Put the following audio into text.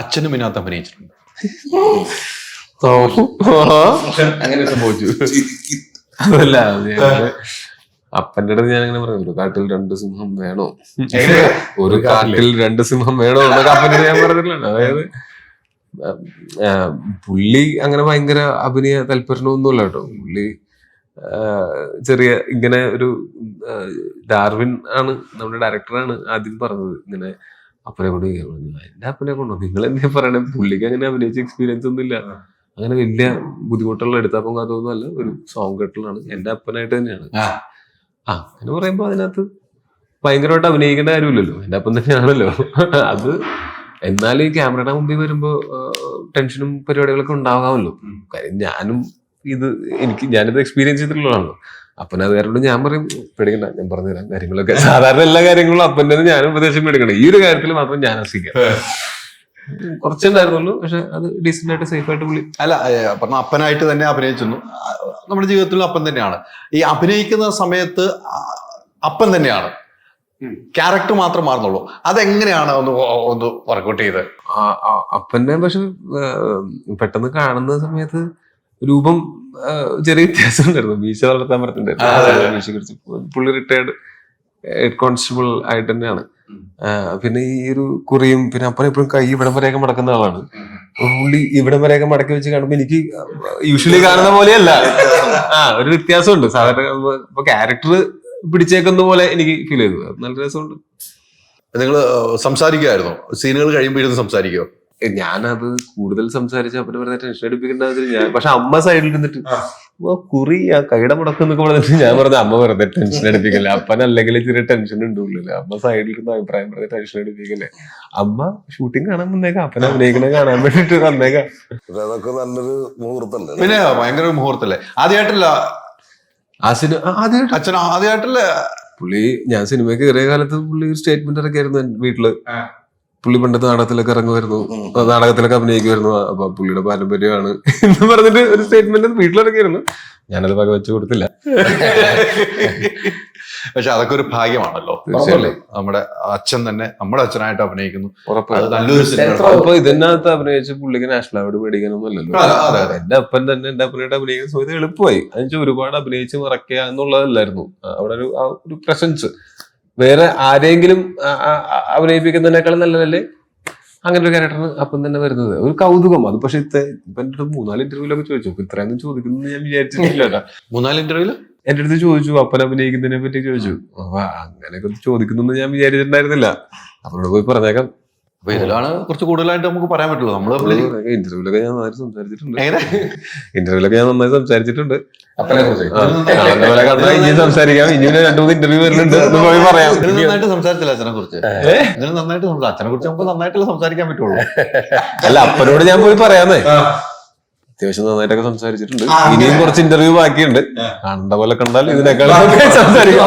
അച്ഛനും ഇതിനകത്ത് അഭിനയിച്ചിട്ടുണ്ട്. അങ്ങനെ സംഭവിച്ചു. അതല്ല അപ്പൻ്റെ അടുത്ത് ഞാൻ അങ്ങനെ പറഞ്ഞു, ഒരു കാട്ടിൽ 2 സിംഹം വേണോ, ഒരു കാട്ടിൽ 2 സിംഹം വേണോ എന്നൊക്കെ അപ്പൻ്റെ ഞാൻ പറഞ്ഞിട്ടില്ല. അതായത് പുള്ളി അങ്ങനെ ഭയങ്കര അഭിനയ തൽപരനൊന്നുമല്ല കേട്ടോ. പുള്ളി ചെറിയ ഇങ്ങനെ ഒരു ഡാർവിൻ ആണ് നമ്മുടെ ഡയറക്ടറാണ് ആദ്യം പറഞ്ഞത്, ഇങ്ങനെ അപ്പനെ കൊണ്ട് എന്റെ അപ്പനെ കൊണ്ടോ നിങ്ങൾ എന്താ പറയണേ, പുള്ളിക്ക് അങ്ങനെ അഭിനയിച്ച എക്സ്പീരിയൻസ് ഒന്നും ഇല്ല, അങ്ങനെ വലിയ ബുദ്ധിമുട്ടുള്ള എടുത്താപ്പം അതൊന്നും അല്ല, ഒരു സോങ് കെട്ടലാണ്, എന്റെ അപ്പനായിട്ട് തന്നെയാണ്. അങ്ങനെ പറയുമ്പോ അതിനകത്ത് ഭയങ്കരമായിട്ട് അഭിനയിക്കേണ്ട കാര്യമില്ലല്ലോ, എന്റെ അപ്പം തന്നെയാണല്ലോ അത്. എന്നാലും ഈ ക്യാമറയുടെ മുമ്പിൽ വരുമ്പോ ടെൻഷനും പരിപാടികളൊക്കെ ഉണ്ടാകാമല്ലോ. കാര്യം ഞാനിത് എക്സ്പീരിയൻസ് ചെയ്തിട്ടുള്ളതാണല്ലോ. അപ്പന അത് കാരണം ഞാൻ പറയും പേടിക്കണ്ട, ഞാൻ പറഞ്ഞുതരാം കാര്യങ്ങളൊക്കെ. സാധാരണ എല്ലാ കാര്യങ്ങളും അപ്പൻ്റെ ഞാൻ ഉപദേശം പേടിക്കണം, ഈ ഒരു കാര്യത്തിൽ മാത്രം ഞാൻ അസിക്കാം. കുറച്ചുണ്ടായിരുന്നുള്ളൂ, പക്ഷെ അത് ഡീസന്റ് ആയിട്ട് സേഫ് ആയിട്ട് പുള്ളി. അല്ല പറഞ്ഞ അപ്പനായിട്ട് തന്നെ അഭിനയിച്ചിരുന്നു. നമ്മുടെ ജീവിതത്തിലും അപ്പൻ തന്നെയാണ്. ഈ അഭിനയിക്കുന്ന സമയത്ത് അപ്പൻ തന്നെയാണ്, ക്യാരക്ടർ മാത്രം മാറുന്നുള്ളൂ. അതെങ്ങനെയാണ് ഒന്ന് വർക്കൗട്ട് ചെയ്ത്? അപ്പന്റെ പക്ഷെ പെട്ടെന്ന് കാണുന്ന സമയത്ത് രൂപം ചെറിയ വ്യത്യാസം ഉണ്ടായിരുന്നു. മീശ വളർത്താൻ പറഞ്ഞിട്ടുണ്ടായിരുന്നു. മീശ കുറിച്ച് പുള്ളി റിട്ടയർഡ് ഹെഡ് കോൺസ്റ്റബിൾ ആയിട്ട് തന്നെയാണ്. പിന്നെ ഈ ഒരു കുറിയും പിന്നെ അപ്പനെ എപ്പോഴും കൈ ഇവിടം വരെയൊക്കെ മടക്കുന്ന ആളാണ്. പുള്ളി ഇവിടം വരെയൊക്കെ മടക്കി വെച്ച് കാണുമ്പോ എനിക്ക് യൂഷ്വലി കാണുന്ന പോലെയല്ല, ഒരു വ്യത്യാസമുണ്ട്. സാധാരണ ഇപ്പൊ ക്യാരക്ടർ പിടിച്ചേക്കുന്ന പോലെ എനിക്ക് ഫീൽ ചെയ്തു. നല്ല രസമുണ്ട്. നിങ്ങൾ സംസാരിക്കുമായിരുന്നോ? സീനുകൾ കഴിയുമ്പോൾ ഇരുന്ന് സംസാരിക്കുമോ? ഞാനത് കൂടുതൽ സംസാരിച്ച അപ്പനെ വെറുതെ ടെൻഷൻ അടിപ്പിക്കേണ്ടത് ഞാൻ. പക്ഷെ അമ്മ സൈഡിൽ ഇരുന്നിട്ട് കുറി ആ കൈയുടെ മുടക്കുന്നൊക്കെ പറഞ്ഞിട്ട് ഞാൻ പറഞ്ഞ അമ്മ വെറുതെ ടെൻഷൻ അടിപ്പിക്കല്ലേ, അപ്പനല്ലെങ്കിൽ ചെറിയ ടെൻഷൻ ഉണ്ടല്ലേ, അമ്മ സൈഡിൽ ഇരുന്ന് അഭിപ്രായം പറഞ്ഞ ടെൻഷൻ അടിപ്പിക്കല്ലേ. അമ്മ ഷൂട്ടിങ് കാണാൻ വന്നേക്കാം, അപ്പനെ അഭിനയിക്കണ കാണാൻ വേണ്ടിട്ട് വന്നേക്കാം. അതൊക്കെ നല്ലൊരു മുഹൂർത്തല്ലേ? പിന്നെ ഭയങ്കര മുഹൂർത്തല്ലേ? ആദ്യമായിട്ടല്ല അച്ഛൻ ആദ്യമായിട്ടല്ലേ പുള്ളി. ഞാൻ സിനിമയ്ക്ക് കയറിയ കാലത്ത് പുള്ളി ഒരു സ്റ്റേറ്റ്മെന്റ് ഇറക്കിയായിരുന്നു വീട്ടില്. പുള്ളി പണ്ടത്തെ നാടകത്തിലൊക്കെ ഇറങ്ങുമായിരുന്നു, നാടകത്തിലൊക്കെ അഭിനയിക്കുമായിരുന്നു. അപ്പൊ പുള്ളിയുടെ പാരമ്പര്യമാണ് എന്ന് പറഞ്ഞിട്ട് ഒരു സ്റ്റേറ്റ്മെന്റ് വീട്ടിലിറക്കിയായിരുന്നു. ഞാനത് വക വെച്ചു കൊടുത്തില്ല. പക്ഷെ അതൊക്കെ ഒരു ഭാഗ്യമാണല്ലോ. നമ്മുടെ അച്ഛൻ തന്നെ നമ്മുടെ അച്ഛനായിട്ട് അഭിനയിക്കുന്നു. അപ്പൊ ഇതിനകത്ത് അഭിനയിച്ച് പുള്ളിക്ക് നാഷണൽ അവാർഡ് മേടിക്കാനൊന്നും അല്ലല്ലോ. എന്റെ അപ്പൻ തന്നെ എന്റെ അപ്പനായിട്ട് അഭിനയിക്കുന്ന സമയത്ത് എളുപ്പമായി. അതിന് ഒരുപാട് അഭിനയിച്ച് മറക്കുക എന്നുള്ളതല്ലായിരുന്നു അവിടെ ഒരു പ്രസൻസ്. വേറെ ആരെങ്കിലും അഭിനയിപ്പിക്കുന്നതിനേക്കാളും നല്ലതല്ലേ അങ്ങനെ ഒരു ക്യാരക്ടറിന് അപ്പം തന്നെ വരുന്നത്, ഒരു കൗതുകം. അത് പക്ഷെ ഇപ്പൊ എന്റെ അടുത്ത് 3-4 ഇന്റർവ്യൂലൊക്കെ ചോദിച്ചു. ഇത്രയൊന്നും ചോദിക്കുന്നു ഞാൻ വിചാരിച്ചിട്ടില്ല. 3-4 ഇന്റർവ്യൂല് എന്റെ അടുത്ത് ചോദിച്ചു, അപ്പൻ അഭിനയിക്കുന്നതിനെ പറ്റി ചോദിച്ചു. അപ്പൊ അങ്ങനെയൊക്കെ ചോദിക്കുന്നു ഞാൻ വിചാരിച്ചിട്ടുണ്ടായിരുന്നില്ല. അവരോട് പോയി പറഞ്ഞേക്കാം. അപ്പൊ ഇതിലാണ് കുറച്ച് കൂടുതലായിട്ട് നമുക്ക് പറയാൻ പറ്റുള്ളൂ. ഇന്റർവ്യൂലൊക്കെ ഞാൻ നന്നായി സംസാരിച്ചിട്ടുണ്ട്. അപ്പനെ കുറിച്ച് സംസാരിക്കാം. ഇനി 2-3 ഇന്റർവ്യൂ വരുന്നുണ്ട്, പോയി പറയാം. നന്നായിട്ട് സംസാരിച്ചില്ല അച്ഛനെ കുറിച്ച്. നന്നായിട്ട് അച്ഛനെ കുറിച്ച് നമുക്ക് നന്നായിട്ടല്ലേ സംസാരിക്കാൻ പറ്റുള്ളൂ. അല്ല അപ്പനോട് ഞാൻ പോയി പറയാന്നേ. അത്യാവശ്യം നന്നായിട്ടൊക്കെ സംസാരിച്ചിട്ടുണ്ട്. ഇനിയും കുറച്ച് ഇന്റർവ്യൂ ബാക്കിയുണ്ട്. കണ്ട പോലെ കണ്ടാൽ ഇതിനേക്കാൾ സംസാരിക്കാം.